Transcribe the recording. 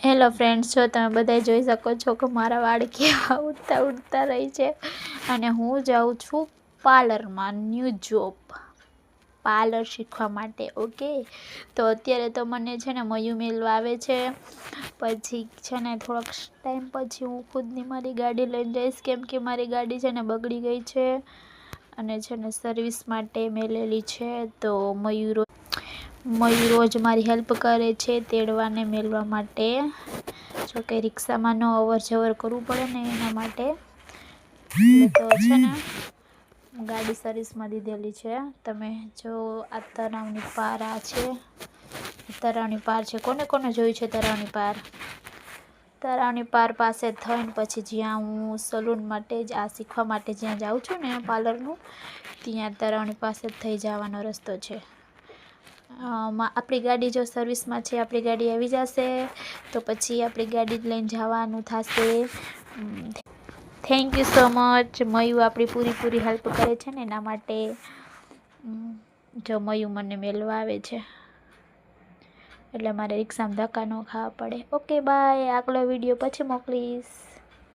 Hello friends, જો તમે બધા જોઈ શકો છો કે મારા વાળ કેવા ઉડતા ઉડતા રહી છે અને હું જાઉં છું પાર્લરમાં, ન્યૂ જોબ પાર્લર શીખવા માટે. ઓકે, તો અત્યારે તો મને છે ને મયુ મેળવા આવે છે, પછી છે ને થોડોક ટાઈમ પછી હું ખુદની મારી ગાડી લઈને જઈશ, કેમ કે મારી ગાડી છે ને બગડી ગઈ છે અને છે ને સર્વિસ માટે મેલેલી છે. તો મયુ રોજ મારી હેલ્પ કરે છે તેડવાને મેળવા માટે, જો કે રિક્ષામાં ન અવર જવર કરવું પડે ને એના માટે. એટલે તો છે ને ગાડી સર્વિસમાં દીધેલી છે. તમે જો આ તરાવની પાર આ છે, તરાવની પાર છે. કોને કોને જોયું છે તરાવની પાર? તરાવની પાર પાસે થઈને પછી જ્યાં હું સલૂન માટે જ આ શીખવા માટે જ્યાં જાઉં છું ને પાર્લરનું, ત્યાં તરાવની પાસે જ થઈ જવાનો રસ્તો છે. આપણી ગાડી જો સર્વિસમાં છે, આપણી ગાડી આવી જશે તો પછી આપણી ગાડી જ લઈને જવાનું થશે. Thank you so much. Mayu આપણી પૂરી હેલ્પ કરે છે ને એના માટે. જો મયુ મને મેળવા આવે છે એટલે મારે રિક્ષામાં ધક્કા ન ખાવા પડે. ઓકે બાય, આગલો વિડીયો પછી મોકલીશ.